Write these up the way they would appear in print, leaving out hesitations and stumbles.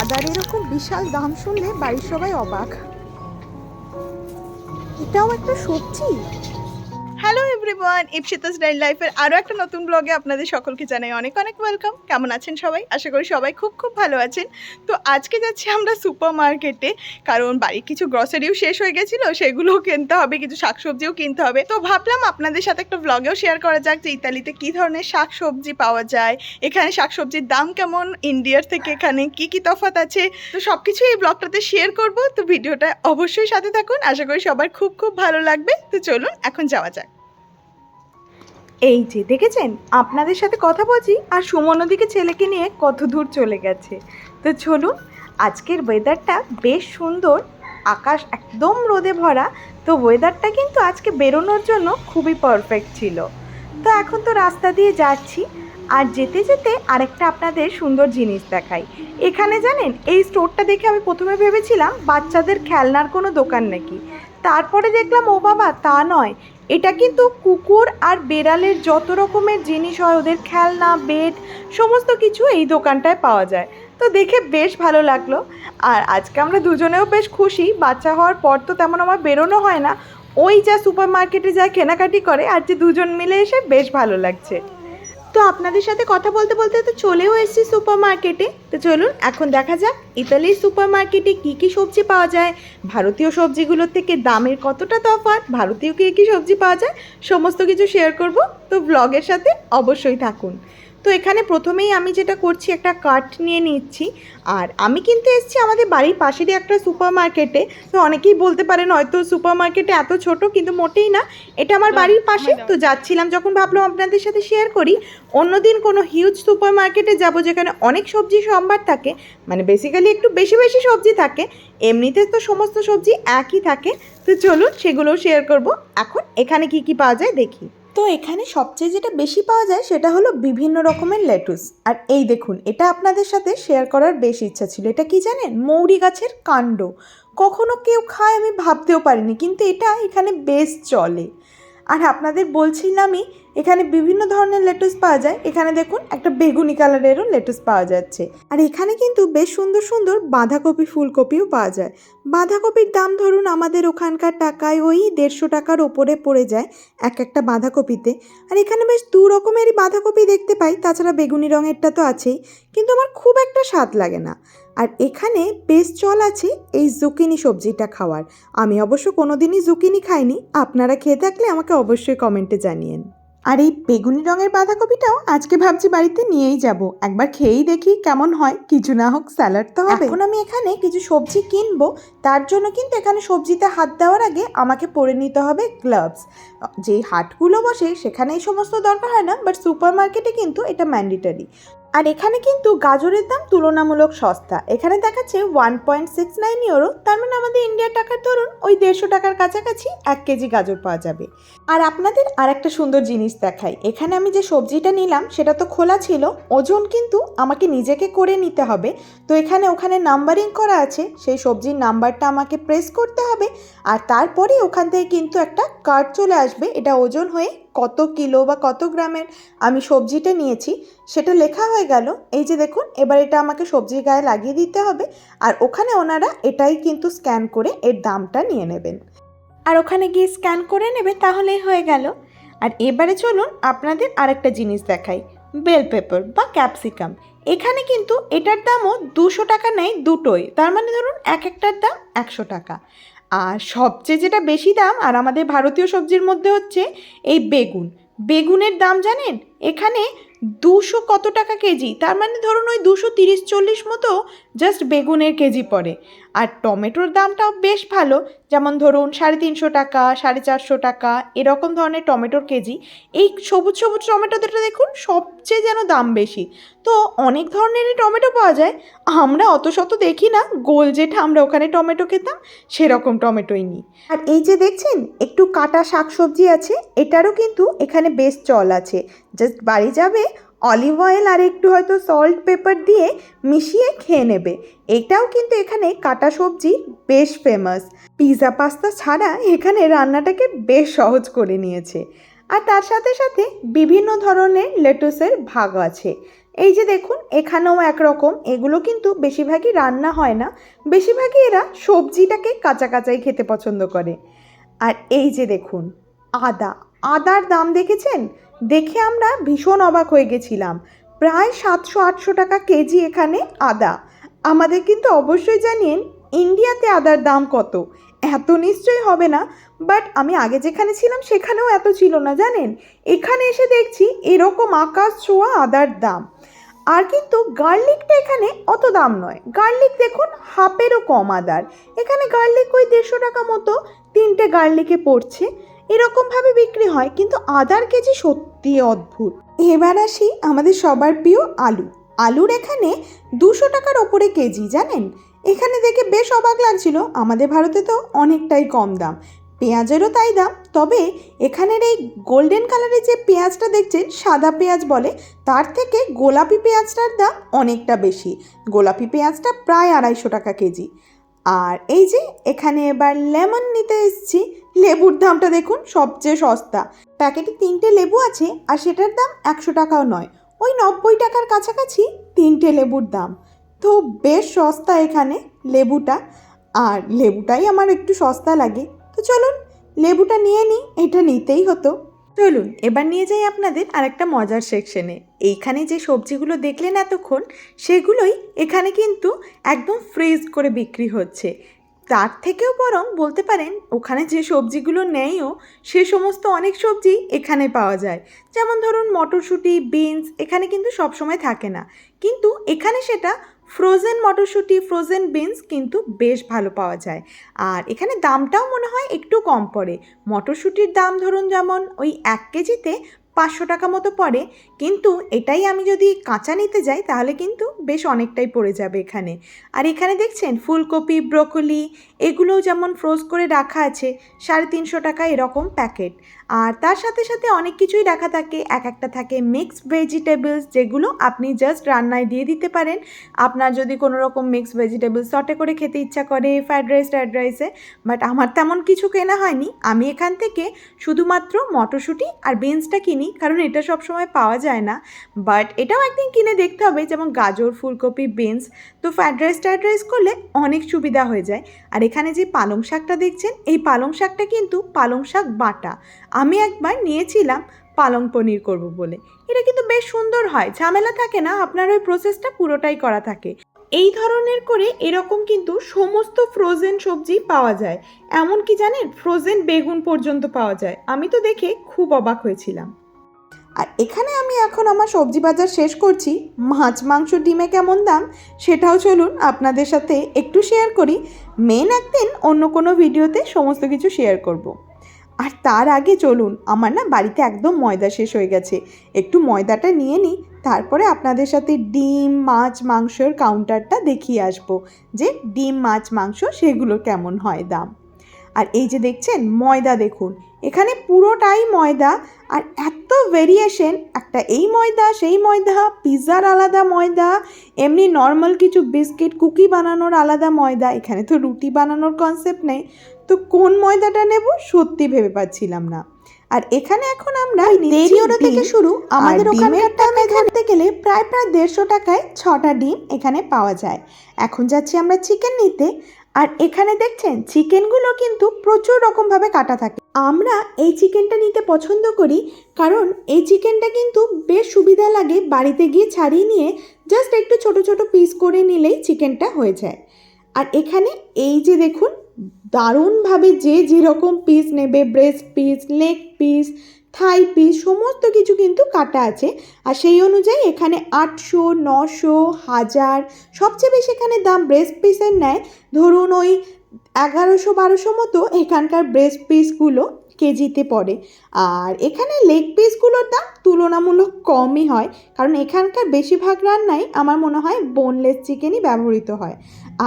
আদার এরকম বিশাল দাম শুনলে বাড়ির সবাই অবাক। এটাও একটা সবজি? হ্যালো এভরিওয়ান, ইপসিতাস ডেইলি লাইফের আরও একটা নতুন ব্লগে আপনাদের সকলকে জানাই অনেক অনেক ওয়েলকাম। কেমন আছেন সবাই? আশা করি সবাই খুব খুব ভালো আছেন। তো আজকে যাচ্ছি আমরা সুপার মার্কেটে, কারণ বাড়ির কিছু গ্রসারিও শেষ হয়ে গেছিলো, সেগুলোও কিনতে হবে, কিছু শাকসবজিও কিনতে হবে। তো ভাবলাম আপনাদের সাথে একটা ব্লগেও শেয়ার করা যাক যে ইতালিতে কী ধরনের শাকসবজি পাওয়া যায়, এখানে শাকসবজির দাম কেমন, ইন্ডিয়ার থেকে এখানে কি কি তফাৎ আছে। তো সব কিছু এই ব্লগটাতে শেয়ার করব। তো ভিডিওটা অবশ্যই সাথে থাকুন, আশা করি সবার খুব খুব ভালো লাগবে। তো চলুন এখন যাওয়া যাক। এই যে দেখেছেন, আপনাদের সাথে কথা বলছি আর সুমন ওদিকে ছেলেকে নিয়ে কত দূর চলে গেছে। তো চলুন, আজকের ওয়েদারটা বেশ সুন্দর, আকাশ একদম রোদে ভরা। তো ওয়েদারটা কিন্তু আজকে বেরোনোর জন্য খুবই পারফেক্ট ছিল। তো এখন তো রাস্তা দিয়ে যাচ্ছি, আর যেতে যেতে আরেকটা আপনাদের সুন্দর জিনিস দেখাই। এখানে জানেন, এই স্টোরটা দেখে আমি প্রথমে ভেবেছিলাম বাচ্চাদের খেলনার কোনো দোকান নাকি, তারপরে দেখলাম ও বাবা তা নয়, এটা কিন্তু কুকুর আর বেড়ালের যত রকমের জিনিস হয়, ওদের খেলনা, বেড, সমস্ত কিছু এই দোকানটায় পাওয়া যায়। তো দেখে বেশ ভালো লাগলো। আর আজকে আমরা দুজনেও বেশ খুশি, বাচ্চা হওয়ার পর তো তেমন আমার বেরোনো হয় না, ওই যা সুপার মার্কেটে যায় কেনাকাটি করে, আর যে দুজন মিলে এসে বেশ ভালো লাগছে। তো আপনাদের সাথে কথা বলতে বলতে তো চলেও এসেছি সুপার মার্কেটে। তো চলুন এখন দেখা যাক ইতালির সুপার মার্কেটে কী কী সবজি পাওয়া যায়, ভারতীয় সবজিগুলোর থেকে দামের কতটা তফাৎ, ভারতীয় কী কী সবজি পাওয়া যায়, সমস্ত কিছু শেয়ার করব। তো ব্লগের সাথে অবশ্যই থাকুন। তো এখানে প্রথমেই আমি যেটা করছি, একটা কার্ট নিয়ে নিচ্ছি। আর আমি কিন্তু এসেছি আমাদের বাড়ির পাশেরই একটা সুপার মার্কেটে। তো অনেকেই বলতে পারেন হয়তো সুপার মার্কেটে এত ছোট, কিন্তু মোটেই না, এটা আমার বাড়ির পাশে। তো যাচ্ছিলাম যখন ভাবলাম আপনাদের সাথে শেয়ার করি। অন্যদিন কোনো হিউজ সুপার মার্কেটে যাব যেখানে অনেক সবজি সম্ভার থাকে, মানে বেসিক্যালি একটু বেশি বেশি সবজি থাকে, এমনিতে তো সমস্ত সবজি একই থাকে। তো চলুন সেগুলোও শেয়ার করব। এখন এখানে কি কি পাওয়া যায় দেখি। তো এখানে সবচেয়ে যেটা বেশি পাওয়া যায় সেটা হলো বিভিন্ন রকমের লেটুস। আর এই দেখুন, এটা আপনাদের সাথে শেয়ার করার বেশ ইচ্ছা ছিল। এটা কি জানেন? মৌরি গাছের কাণ্ড। কখনো কেউ খায় আমি ভাবতেও পারিনি, কিন্তু এটা এখানে বেশ চলে। আর আপনাদের বলছিলামই, এখানে বিভিন্ন ধরনের লেটুস পাওয়া যায়। এখানে দেখুন একটা বেগুনি কালারেরও লেটুস পাওয়া যাচ্ছে। আর এখানে কিন্তু বেশ সুন্দর সুন্দর বাঁধাকপি, ফুলকপিও পাওয়া যায়। বাঁধাকপির দাম ধরুন আমাদের ওখানকার টাকায় ওই 150 টাকার ওপরে পড়ে যায় এক একটা বাঁধাকপিতে। আর এখানে বেশ দু রকমেরই বাঁধাকপি দেখতে পাই, তাছাড়া বেগুনি রঙেরটা তো আছেই, কিন্তু আমার খুব একটা স্বাদ লাগে না। আর এখানে বেশ চল আছে এই জুকিনি সবজিটা খাওয়ার। আমি অবশ্য কোনোদিনই জুকিনি খাইনি, আপনারা খেয়ে থাকলে আমাকে অবশ্যই কমেন্টে জানিয়েন। আর এই বেগুনি রঙের বাঁধাকপিটাও আজকে ভাবছি বাড়িতে নিয়েই যাব, একবার খেয়েই দেখি কেমন হয়, কিছু না হোক স্যালাড তো হবে। এখন আমি এখানে কিছু সবজি কিনবো, তার জন্য কিন্তু এখানে সবজিতে হাত দেওয়ার আগে আমাকে পরে নিতে হবে গ্লাভস। যেই হাটগুলো বসে সেখানে এই সমস্ত দরকার হয় না, বাট সুপার মার্কেটে কিন্তু এটা ম্যান্ডেটারি। আর এখানে কিন্তু গাজরের দাম তুলনামূলক সস্তা। এখানে দেখাচ্ছে 1.69 ইউরো, তার মানে আমাদের ইন্ডিয়ার টাকার ধরুন ওই 150 টাকার কাছাকাছি 1 কেজি গাজর পাওয়া যাবে। আর আপনাদের আর একটা সুন্দর জিনিস দেখাই। এখানে আমি যে সবজিটা নিলাম সেটা তো খোলা ছিল, ওজন কিন্তু আমাকে নিজেকে করে নিতে হবে। তো ওখানে নাম্বারিং করা আছে, সেই সবজির নাম্বারটা আমাকে প্রেস করতে হবে, আর তারপরে ওখান থেকে কিন্তু একটা কার্ড চলে আসবে, এটা ওজন হয়ে কত কিলো বা কত গ্রামের আমি সবজিটা নিয়েছি সেটা লেখা হয়ে গেল। এই যে দেখুন, এবার এটা আমাকে সবজির গায়ে লাগিয়ে দিতে হবে, আর ওখানে ওনারা এটাই কিন্তু স্ক্যান করে এর দামটা নিয়ে নেবেন। আর ওখানে গিয়ে স্ক্যান করে নেবে, তাহলেই হয়ে গেল। আর এবারে চলুন আপনাদের আরেকটা জিনিস দেখাই, বেল পেপার বা ক্যাপসিকাম। এখানে কিন্তু এটার দামও 200 টাকা নেয় দুটোই, তার মানে ধরুন এক একটার দাম 100 টাকা। আর সবচেয়ে যেটা বেশি দাম আর আমাদের ভারতীয় সবজির মধ্যে হচ্ছে এই বেগুন। বেগুনের দাম জানেন এখানে 200 কত টাকা কেজি, তার মানে ধরুন ওই 230-40 মতো জাস্ট বেগুনের কেজি পড়ে। আর টমেটোর দামটাও বেশ ভালো, যেমন ধরুন 350 টাকা, 450 টাকা এরকম ধরনের টমেটোর কেজি। এই সবুজ সবুজ টমেটোটা দেখুন সবচেয়ে যেন দাম বেশি। তো অনেক ধরনেরই টমেটো পাওয়া যায়, আমরা অত শত দেখি না, গোল যেটা আমরা ওখানে টমেটো খেতাম সেরকম টমেটোই নিই। আর এই যে দেখছেন একটু কাটা শাকসবজি আছে, এটারও কিন্তু এখানে বেশ চল আছে। জাস্ট বাড়ি যাবে, অলিভ অয়েল আর একটু হয়তো সল্ট পেপার দিয়ে মিশিয়ে খেয়ে নেবে। এটাও কিন্তু এখানে কাটা সবজি বেশ ফেমাস। পিৎজা পাস্তা ছাড়া এখানে রান্নাটাকে বেশ সহজ করে নিয়েছে। আর তার সাথে সাথে বিভিন্ন ধরনের লেটুসের ভাগ আছে। এই যে দেখুন এখানেও একরকম, এগুলো কিন্তু বেশিরভাগই রান্না হয় না, বেশিরভাগই এরা সবজিটাকে কাঁচা কাঁচাই খেতে পছন্দ করে। আর এই যে দেখুন আদা, আদার দাম দেখেছেন? দেখে আমরা ভীষণ অবাক হয়ে গেছিলাম। প্রায় 700-800 টাকা কেজি এখানে আদা। আমাদের কিন্তু অবশ্যই জানিয়েন ইন্ডিয়াতে আদার দাম কত। এত নিশ্চয়ই হবে না, বাট আমি আগে যেখানে ছিলাম সেখানেও এত ছিল না জানেন। এখানে এসে দেখছি এরকম আকাশ ছোঁয়া আদার দাম। আর কিন্তু গার্লিকটা এখানে অত দাম নয়, গার্লিক দেখুন হাফেরও কম আদার। এখানে গার্লিক ওই 150 টাকা মতো 3টে গার্লিকে পড়ছে, এরকমভাবে বিক্রি হয়। কিন্তু আদার কেজি সত্যি অদ্ভুত। এবার আসি আমাদের সবার প্রিয় আলু। আলুর এখানে 200 টাকার ওপরে কেজি জানেন। এখানে দেখে বেশ অবাক লাগছিল, আমাদের ভারতে তো অনেকটাই কম দাম। পেঁয়াজেরও তাই দাম, তবে এখানের এই গোল্ডেন কালারের যে পেঁয়াজটা দেখছেন, সাদা পেঁয়াজ বলে, তার থেকে গোলাপি পেঁয়াজটার দাম অনেকটা বেশি। গোলাপি পেঁয়াজটা প্রায় 250 টাকা কেজি। আর এই যে এখানে এবার লেমন নিতে এসেছি, লেবুর দামটা দেখুন সবচেয়ে সস্তা। প্যাকেটে 3টে লেবু আছে আর সেটার দাম 100 টাকাও নয়, ওই 90 টাকার কাছাকাছি 3টে লেবুর দাম। তো বেশ সস্তা এখানে লেবুটা, আর লেবুটাই আমার একটু সস্তা লাগে। তো চলুন লেবুটা নিয়ে নিই, এটা নিতেই হতো। চলুন এবার নিয়ে যাই আপনাদের আরেকটা মজার সেকশনে। এইখানে যে সবজিগুলো দেখলেন এতক্ষণ, সেগুলোই এখানে কিন্তু একদম ফ্রিজ করে বিক্রি হচ্ছে। তার থেকেও বরং বলতে পারেন ওখানে যে সবজিগুলো নেয়ও সে সমস্ত অনেক সবজি এখানে পাওয়া যায়। যেমন ধরুন মটরশুঁটি, বিনস এখানে কিন্তু সবসময় থাকে না, কিন্তু এখানে সেটা ফ্রোজেন মটরশুঁটি, ফ্রোজেন বিনস কিন্তু বেশ ভালো পাওয়া যায়। আর এখানে দামটাও মনে হয় একটু কম পড়ে। মটরশুঁটির দাম ধরুন যেমন ওই 1 কেজিতে 500 টাকা মতো পড়ে, কিন্তু এটাই আমি যদি কাঁচা নিতে যাই তাহলে কিন্তু বেশ অনেকটাই পড়ে যাবে এখানে। আর এখানে দেখছেন ফুলকপি, ব্রোকলি এগুলোও যেমন ফ্রোজ করে রাখা আছে, 350 টাকা এরকম প্যাকেট। আর তার সাথে সাথে অনেক কিছুই রাখা থাকে, একটা থাকে মিক্সড ভেজিটেবলস, যেগুলো আপনি জাস্ট রান্নায় দিয়ে দিতে পারেন। আপনার যদি কোনো রকম মিক্সড ভেজিটেবলস সটে করে খেতে ইচ্ছা করে ফ্রাইড রাইসে, বাট আমার তেমন কিছু কেনা হয়নি। আমি এখান থেকে শুধুমাত্র মটরশুঁটি আর বিনসটা কিনি, কারণ এটা সবসময় পাওয়া যায় না। বাট এটাও একদিন কিনে দেখতে হবে, যেমন গাজর, ফুলকপি, বিনস। তো ফ্রাইড রাইস করলে অনেক সুবিধা হয়ে যায়। আর এখানে যে পালং শাকটা দেখছেন, এই পালং শাকটা কিন্তু পালং শাক বাটা। আমি একবার নিয়েছিলাম পালং পনির করব বলে। এটা কিন্তু বেশ সুন্দর হয়, ঝামেলা থাকে না, আপনার ওই প্রসেসটা পুরোটাই করা থাকে। এই ধরনের করে এরকম কিন্তু সমস্ত ফ্রোজেন সবজি পাওয়া যায়। এমনকি জানেন ফ্রোজেন বেগুন পর্যন্ত পাওয়া যায়। আমি তো দেখে খুব অবাক হয়েছিলাম। আর এখানে আমি এখন আমার সবজি বাজার শেষ করছি। মাছ, মাংস, ডিমে কেমন দাম সেটাও চলুন আপনাদের সাথে একটু শেয়ার করি। একদিন অন্য কোনো ভিডিওতে সমস্ত কিছু শেয়ার করব। আর তার আগে চলুন, আমার না বাড়িতে একদম ময়দা শেষ হয়ে গেছে, একটু ময়দাটা নিয়ে নিই, তারপরে আপনাদের সাথে ডিম, মাছ, মাংসের কাউন্টারটা দেখিয়ে আসবো যে ডিম, মাছ, মাংস সেগুলো কেমন হয় দাম। আর এই যে দেখছেন ময়দা, দেখুন এখানে পুরোটাই ময়দা। আর এত ভেরিয়েশন, একটা এই ময়দা, সেই ময়দা, পিৎজার আলাদা ময়দা, এমনি নর্মাল কিছু বিস্কিট, কুকি বানানোর আলাদা ময়দা। এখানে তো রুটি বানানোর কনসেপ্ট নেই, তো কোন ময়দাটা নেব সত্যি ভেবে পাচ্ছিলাম না। আর এখানে এখন আমরা দেরিওটা থেকে শুরু, আমাদের ওখানকার টাকা ধরতে গেলে প্রায় 150 টাকায় 6টা ডিম এখানে পাওয়া যায়। এখন যাচ্ছি আমরা চিকেন নিতে। আর এখানে দেখছেন চিকেনগুলো কিন্তু প্রচুর রকমভাবে কাটা থাকে। আমরা এই চিকেনটা নিতে পছন্দ করি, কারণ এই চিকেনটা কিন্তু বেশ সুবিধা লাগে, বাড়িতে গিয়ে ছাড়িয়ে নিয়ে জাস্ট একটু ছোট ছোট পিস করে নিলেই চিকেনটা হয়ে যায়। আর এখানে এই যে দেখুন দারুণভাবে যে যেরকম পিস নেবে, ব্রেস্ট পিস, লেগ পিস, থাই পিস, সমস্ত কিছু কিন্তু কাটা আছে। আর সেই অনুযায়ী এখানে 800, 900, 1000, সবচেয়ে বেশি এখানে দাম ব্রেস্ট পিসের নেয়। ধরুন ওই 1100-1200 মতো এখানকার ব্রেস্ট পিসগুলো কেজিতে পড়ে। আর এখানে লেগ পিসগুলোর দাম তুলনামূলক কমই হয়, কারণ এখানকার বেশিরভাগ রান্নাই আমার মনে হয় বোনলেস চিকেনই ব্যবহৃত হয়।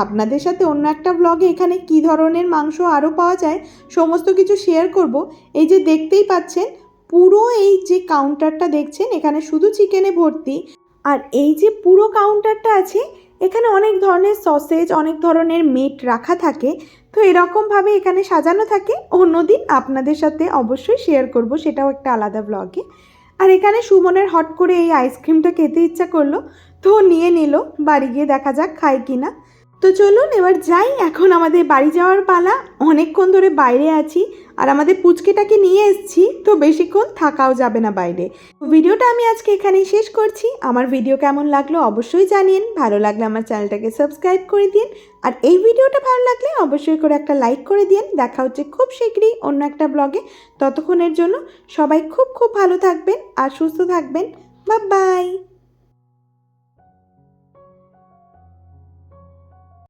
আপনাদের সাথে অন্য একটা ব্লগে এখানে কী ধরনের মাংস আরও পাওয়া যায় সমস্ত কিছু শেয়ার করব। এই যে দেখতেই পাচ্ছেন পুরো এই যে কাউন্টারটা দেখছেন, এখানে শুধু চিকেনে ভর্তি। আর এই যে পুরো কাউন্টারটা আছে, এখানে অনেক ধরনের সসেজ, অনেক ধরনের মিট রাখা থাকে। তো এরকমভাবে এখানে সাজানো থাকে। অন্যদিন আপনাদের সাথে অবশ্যই শেয়ার করব, সেটাও একটা আলাদা ব্লগে। আর এখানে সুমনের হট করে এই আইসক্রিমটা খেতে ইচ্ছা করলো, তো নিয়ে নিল। বাড়ি গিয়ে দেখা যাক খায় কিনা। তো চলুন এবার যাই, এখন আমাদের বাড়ি যাওয়ার পালা। অনেকক্ষণ ধরে বাইরে আছি আর আমাদের পুচকেটাকে নিয়ে এসেছি, তো বেশিক্ষণ থাকাও যাবে না বাইরে। ভিডিওটা আমি আজকে এখানেই শেষ করছি। আমার ভিডিও কেমন লাগলো অবশ্যই জানিয়েন, ভালো লাগলে আমার চ্যানেলটাকে সাবস্ক্রাইব করে দিন, আর এই ভিডিওটা ভালো লাগলে অবশ্যই করে একটা লাইক করে দিন। দেখা হচ্ছে খুব শীঘ্রই অন্য একটা ব্লগে। ততক্ষণের জন্য সবাই খুব খুব ভালো থাকবেন আর সুস্থ থাকবেন। Bye bye.